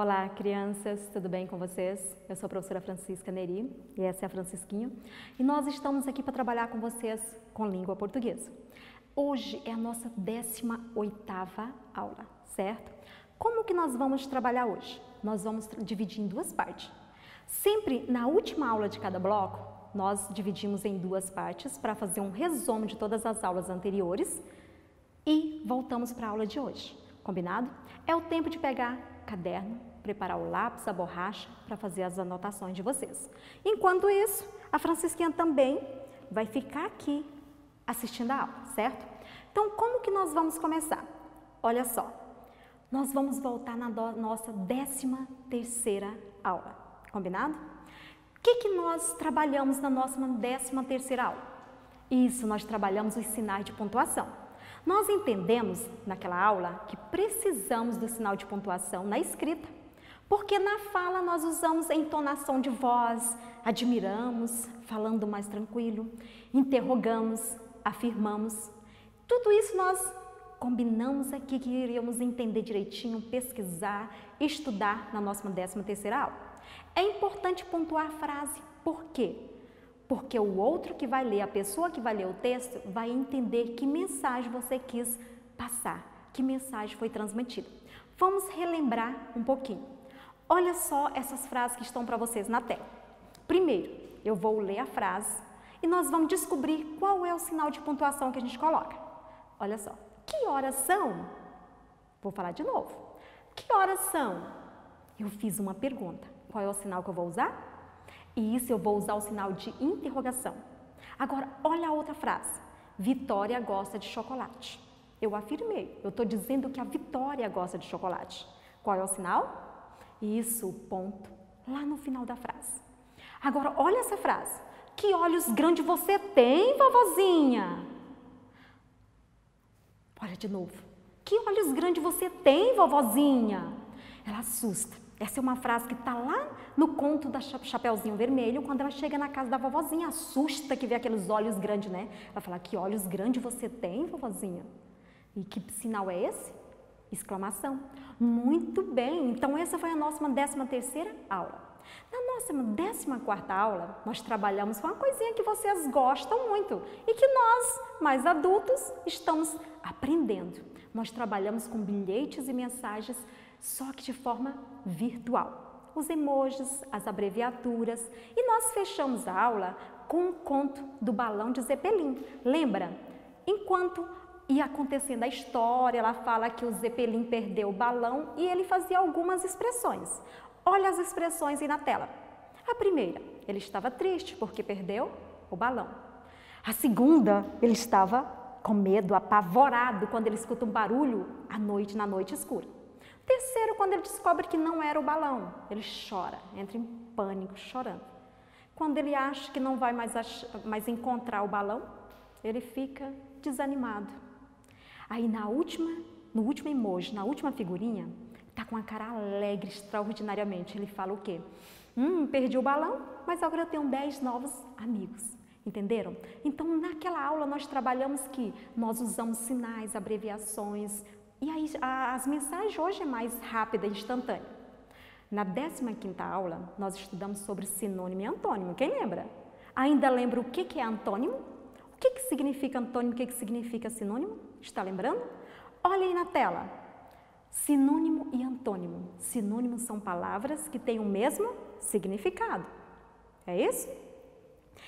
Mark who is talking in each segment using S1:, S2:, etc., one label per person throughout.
S1: Olá, crianças, tudo bem com vocês? Eu sou a professora Francisca Neri e essa é a Francisquinho e nós estamos aqui para trabalhar com vocês com língua portuguesa. Hoje é a nossa 18ª aula, certo? Como que nós vamos trabalhar hoje? Nós vamos dividir em duas partes. Sempre na última aula de cada bloco, nós dividimos em duas partes para fazer um resumo de todas as aulas anteriores e voltamos para a aula de hoje, combinado? É o tempo de pegar caderno, preparar o lápis, a borracha para fazer as anotações de vocês. Enquanto isso, a Francisquinha também vai ficar aqui assistindo a aula, certo? Então, como que nós vamos começar? Olha só, nós vamos voltar na nossa 13ª aula, combinado? O que nós trabalhamos na nossa 13ª aula? Isso, nós trabalhamos os sinais de pontuação. Nós entendemos naquela aula que precisamos do sinal de pontuação na escrita, porque na fala nós usamos a entonação de voz, admiramos, falando mais tranquilo, interrogamos, afirmamos. Tudo isso nós combinamos aqui que iríamos entender direitinho, pesquisar, estudar na nossa 13ª aula. É importante pontuar a frase, por quê? Porque o outro que vai ler, a pessoa que vai ler o texto, vai entender que mensagem você quis passar, que mensagem foi transmitida. Vamos relembrar um pouquinho. Olha só essas frases que estão para vocês na tela. Primeiro, eu vou ler a frase e nós vamos descobrir qual é o sinal de pontuação que a gente coloca. Olha só, que horas são? Vou falar de novo. Que horas são? Eu fiz uma pergunta. Qual é o sinal que eu vou usar? E isso eu vou usar o sinal de interrogação. Agora, olha a outra frase. Vitória gosta de chocolate. Eu afirmei, eu estou dizendo que a Vitória gosta de chocolate. Qual é o sinal? Isso, o ponto, lá no final da frase. Agora, olha essa frase. Que olhos grandes você tem, vovozinha? Olha de novo. Que olhos grandes você tem, vovozinha? Ela assusta. Essa é uma frase que está lá no conto da Chapeuzinho Vermelho, quando ela chega na casa da vovozinha, assusta que vê aqueles olhos grandes, né? Ela fala, que olhos grandes você tem, vovozinha? E que sinal é esse? Exclamação. Muito bem, então essa foi a nossa 13ª aula. Na nossa 14ª aula, nós trabalhamos com uma coisinha que vocês gostam muito e que nós, mais adultos, estamos aprendendo. Nós trabalhamos com bilhetes e mensagens, só que de forma virtual. Os emojis, as abreviaturas. E nós fechamos a aula com um conto do balão de Zeppelin. Lembra? Enquanto ia acontecendo a história, ela fala que o Zeppelin perdeu o balão e ele fazia algumas expressões. Olha as expressões aí na tela. A primeira, ele estava triste porque perdeu o balão. A segunda, ele estava com medo, apavorado quando ele escuta um barulho à noite, na noite escura. Terceiro, quando ele descobre que não era o balão, ele chora, entra em pânico, chorando. Quando ele acha que não vai mais encontrar o balão, ele fica desanimado. Aí no último emoji, na última figurinha, está com a cara alegre extraordinariamente. Ele fala o quê? Perdi o balão, mas agora eu tenho 10 novos amigos. Entenderam? Então, naquela aula nós trabalhamos que nós usamos sinais, abreviações, e aí as mensagens hoje é mais rápida e instantânea. Na 15ª aula, nós estudamos sobre sinônimo e antônimo. Quem lembra? Ainda lembra o que é antônimo? O que significa antônimo, o que significa sinônimo? Está lembrando? Olha aí na tela. Sinônimo e antônimo. Sinônimos são palavras que têm o mesmo significado. É isso?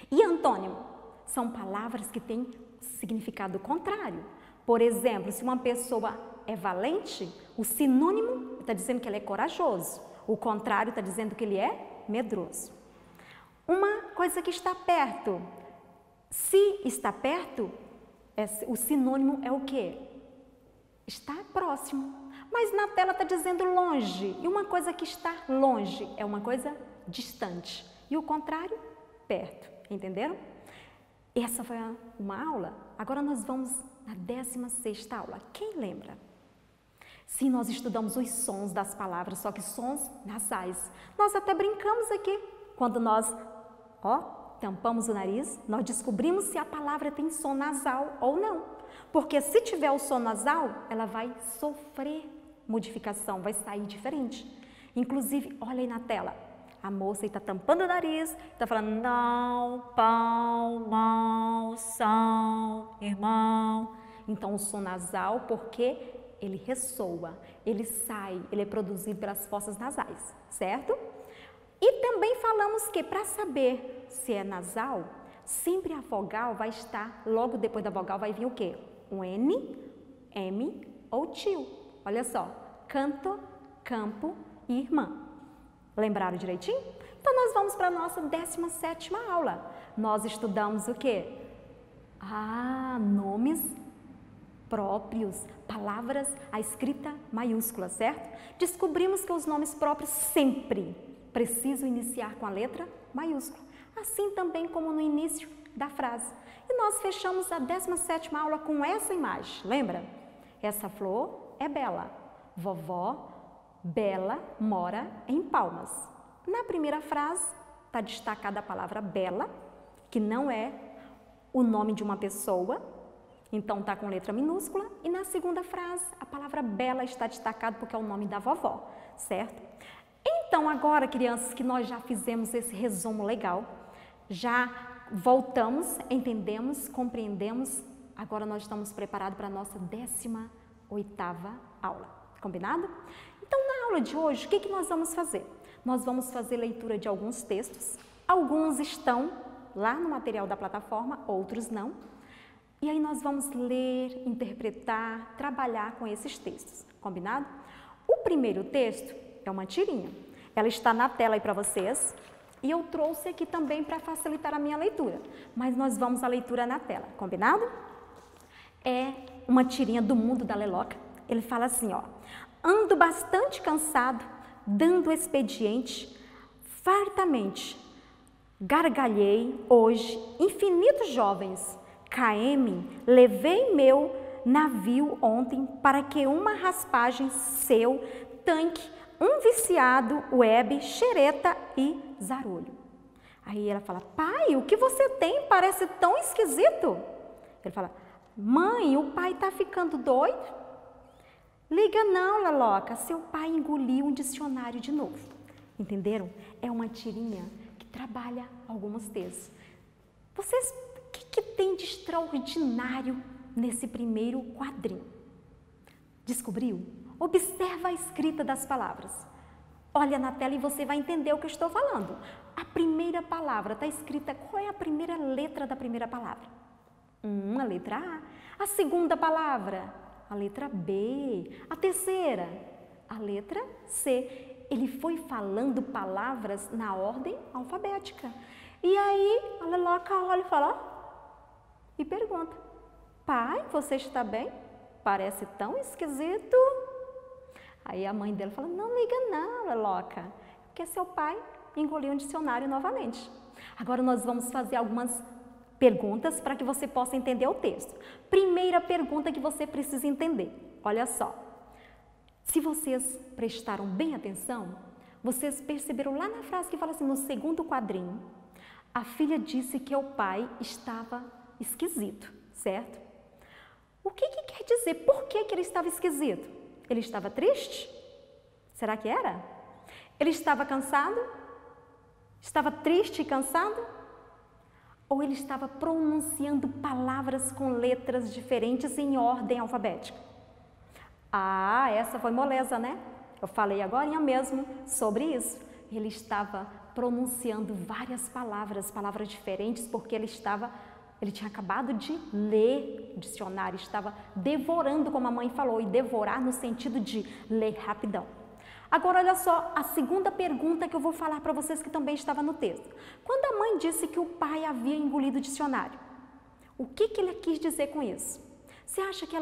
S1: E antônimo? São palavras que têm significado contrário. Por exemplo, se uma pessoa é valente, o sinônimo está dizendo que ele é corajoso. O contrário está dizendo que ele é medroso. Uma coisa que está perto. Se está perto, o sinônimo é o quê? Está próximo. Mas na tela está dizendo longe. E uma coisa que está longe é uma coisa distante. E o contrário, perto. Entenderam? Essa foi uma aula. Agora nós vamos na 16ª aula. Quem lembra? Sim, nós estudamos os sons das palavras, só que sons nasais. Nós até brincamos aqui. Quando nós, tampamos o nariz, nós descobrimos se a palavra tem som nasal ou não. Porque se tiver o som nasal, ela vai sofrer modificação, vai sair diferente. Inclusive, olha aí na tela. A moça está tampando o nariz, está falando não, pão, mão, são, irmão. Então, o som nasal, porque ele ressoa, ele sai, ele é produzido pelas fossas nasais, certo? E também falamos que para saber se é nasal, sempre a vogal vai estar, logo depois da vogal vai vir o quê? Um N, M ou tio. Olha só, canto, campo e irmã. Lembraram direitinho? Então, nós vamos para a nossa 17ª aula. Nós estudamos o quê? Nomes próprios, palavras, a escrita maiúscula, certo? Descobrimos que os nomes próprios sempre precisam iniciar com a letra maiúscula, assim também como no início da frase. E nós fechamos a 17ª aula com essa imagem, lembra? Essa flor é bela, vovó Bela mora em Palmas. Na primeira frase está destacada a palavra bela, que não é o nome de uma pessoa, então está com letra minúscula. E na segunda frase a palavra bela está destacada porque é o nome da vovó, certo? Então agora, crianças, que nós já fizemos esse resumo legal, já voltamos, entendemos, compreendemos, agora nós estamos preparados para a nossa 18ª aula, combinado? Então, na aula de hoje, o que nós vamos fazer? Nós vamos fazer leitura de alguns textos, alguns estão lá no material da plataforma, outros não. E aí nós vamos ler, interpretar, trabalhar com esses textos, combinado? O primeiro texto é uma tirinha, ela está na tela aí para vocês e eu trouxe aqui também para facilitar a minha leitura, mas nós vamos à leitura na tela, combinado? É uma tirinha do Mundo da Leloca, ele fala assim, ó. Ando bastante cansado, dando expediente, fartamente. Gargalhei hoje, infinitos jovens. KM, levei meu navio ontem para que uma raspagem seu, tanque, um viciado, web, xereta e zarolho. Aí ela fala, pai, o que você tem? Parece tão esquisito. Ele fala, mãe, o pai está ficando doido? Liga não, Leloca, seu pai engoliu um dicionário de novo. Entenderam? É uma tirinha que trabalha alguns textos. Vocês, o que tem de extraordinário nesse primeiro quadrinho? Descobriu? Observa a escrita das palavras. Olha na tela e você vai entender o que eu estou falando. A primeira palavra está escrita, qual é a primeira letra da primeira palavra? A letra A. A segunda palavra? A letra B. A terceira? A letra C. Ele foi falando palavras na ordem alfabética. E aí, a Leloca olha e fala, e pergunta, pai, você está bem? Parece tão esquisito. Aí a mãe dele fala, não liga não, Leloca, porque seu pai engoliu um dicionário novamente. Agora nós vamos fazer algumas perguntas para que você possa entender o texto. Primeira pergunta que você precisa entender, olha só. Se vocês prestaram bem atenção, vocês perceberam lá na frase que fala assim, no segundo quadrinho, a filha disse que o pai estava esquisito, certo? O que quer dizer? Por que ele estava esquisito? Ele estava triste? Será que era? Ele estava cansado? Estava triste e cansado? Ou ele estava pronunciando palavras com letras diferentes em ordem alfabética? Essa foi moleza, né? Eu falei agora mesmo sobre isso. Ele estava pronunciando várias palavras diferentes, porque ele tinha acabado de ler o dicionário, estava devorando, como a mãe falou, e devorar no sentido de ler rapidão. Agora, olha só, a segunda pergunta que eu vou falar para vocês que também estava no texto. Quando a mãe disse que o pai havia engolido o dicionário, o que ele quis dizer com isso? Você acha que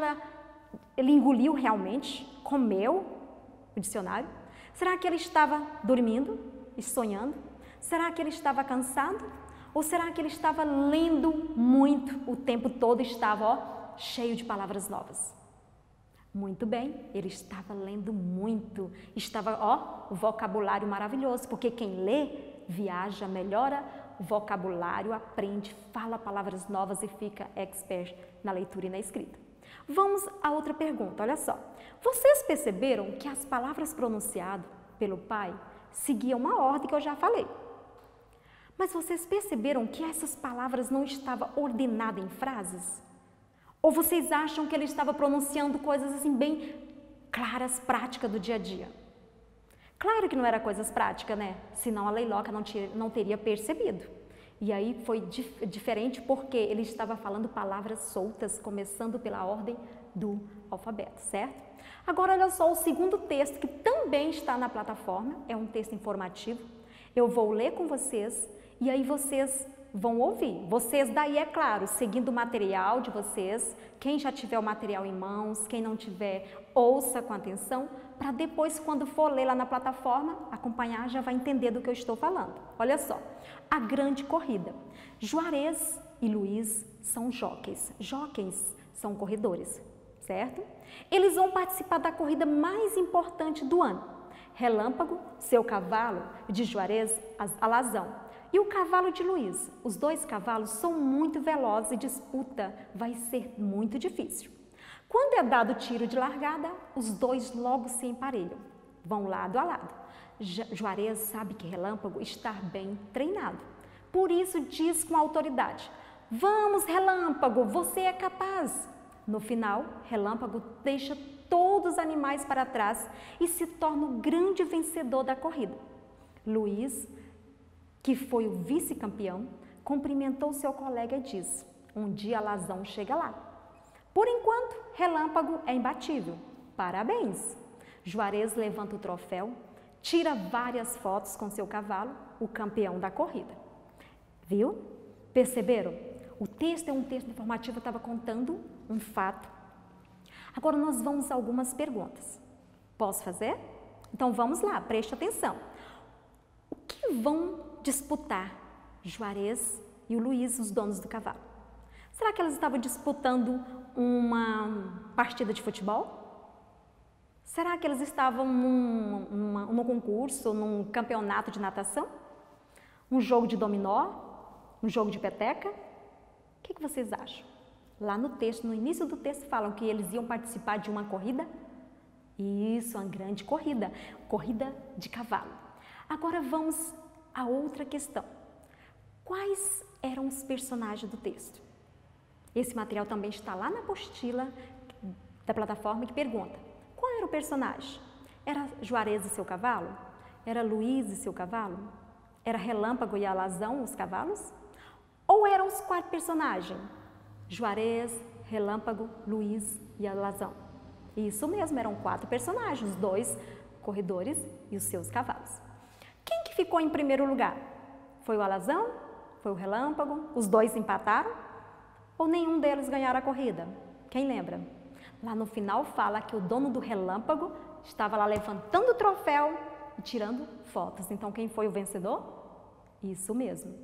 S1: ele engoliu realmente? Comeu o dicionário? Será que ele estava dormindo e sonhando? Será que ele estava cansado? Ou será que ele estava lendo muito o tempo todo e estava cheio de palavras novas? Muito bem, ele estava lendo muito, estava, o vocabulário maravilhoso, porque quem lê, viaja, melhora o vocabulário, aprende, fala palavras novas e fica expert na leitura e na escrita. Vamos a outra pergunta, olha só. Vocês perceberam que as palavras pronunciadas pelo pai seguia uma ordem que eu já falei. Mas vocês perceberam que essas palavras não estavam ordenadas em frases? Ou vocês acham que ele estava pronunciando coisas assim bem claras, práticas do dia a dia? Claro que não era coisas práticas, né? Senão a Leiloca não teria percebido. E aí foi diferente porque ele estava falando palavras soltas, começando pela ordem do alfabeto, certo? Agora olha só o segundo texto que também está na plataforma, é um texto informativo. Eu vou ler com vocês e aí vocês vão ouvir. Vocês daí, é claro, seguindo o material de vocês, quem já tiver o material em mãos, quem não tiver, ouça com atenção, para depois, quando for ler lá na plataforma, acompanhar, já vai entender do que eu estou falando. Olha só, a grande corrida. Juarez e Luiz são jockeys. Jockeys são corredores, certo? Eles vão participar da corrida mais importante do ano. Relâmpago, seu cavalo, de Juarez, Alazão. E o cavalo de Luiz. Os dois cavalos são muito velozes e disputa vai ser muito difícil. Quando é dado o tiro de largada, os dois logo se emparelham, vão lado a lado. Juarez sabe que Relâmpago está bem treinado, por isso diz com autoridade: vamos, Relâmpago, você é capaz. No final, Relâmpago deixa todos os animais para trás e se torna o grande vencedor da corrida. Luiz, que foi o vice-campeão, cumprimentou seu colega e disse: um dia Alazão chega lá. Por enquanto, Relâmpago é imbatível. Parabéns! Juarez levanta o troféu, tira várias fotos com seu cavalo, o campeão da corrida. Viu? Perceberam? O texto é um texto informativo, eu estava contando um fato. Agora nós vamos a algumas perguntas. Posso fazer? Então vamos lá, preste atenção. O que vão disputar Juarez e o Luiz, os donos do cavalo? Será que eles estavam disputando uma partida de futebol? Será que eles estavam num concurso, num campeonato de natação? Um jogo de dominó? Um jogo de peteca? O que vocês acham? Lá no texto, no início do texto, falam que eles iam participar de uma corrida? Isso, uma grande corrida, corrida de cavalo. Agora vamos a outra questão. Quais eram os personagens do texto? Esse material também está lá na apostila da plataforma que pergunta: qual era o personagem? Era Juarez e seu cavalo? Era Luiz e seu cavalo? Era Relâmpago e Alazão, os cavalos? Ou eram os 4 personagens? Juarez, Relâmpago, Luiz e Alazão. Isso mesmo, eram 4 personagens, os 2 corredores e os seus cavalos. Quem que ficou em primeiro lugar? Foi o Alazão? Foi o Relâmpago? Os 2 empataram? Ou nenhum deles ganharam a corrida? Quem lembra? Lá no final fala que o dono do Relâmpago estava lá levantando o troféu e tirando fotos. Então quem foi o vencedor? Isso mesmo.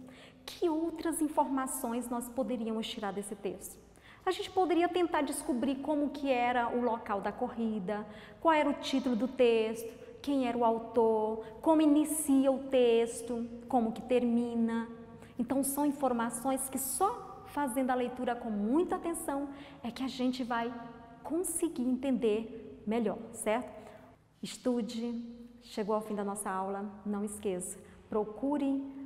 S1: Que outras informações nós poderíamos tirar desse texto? A gente poderia tentar descobrir como que era o local da corrida, qual era o título do texto, quem era o autor, como inicia o texto, como que termina. Então são informações que só fazendo a leitura com muita atenção é que a gente vai conseguir entender melhor, certo? Estude, chegou ao fim da nossa aula, não esqueça, procure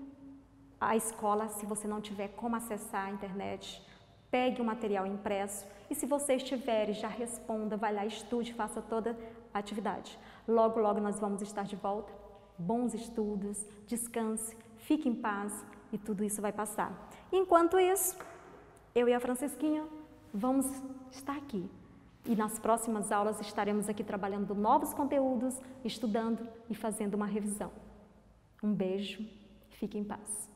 S1: a escola se você não tiver como acessar a internet, pegue o material impresso e se você estiver, já responda, vai lá, estude, faça toda a atividade. Logo, logo nós vamos estar de volta. Bons estudos, descanse, fique em paz e tudo isso vai passar. Enquanto isso, eu e a Francisquinha vamos estar aqui. E nas próximas aulas estaremos aqui trabalhando novos conteúdos, estudando e fazendo uma revisão. Um beijo, fique em paz.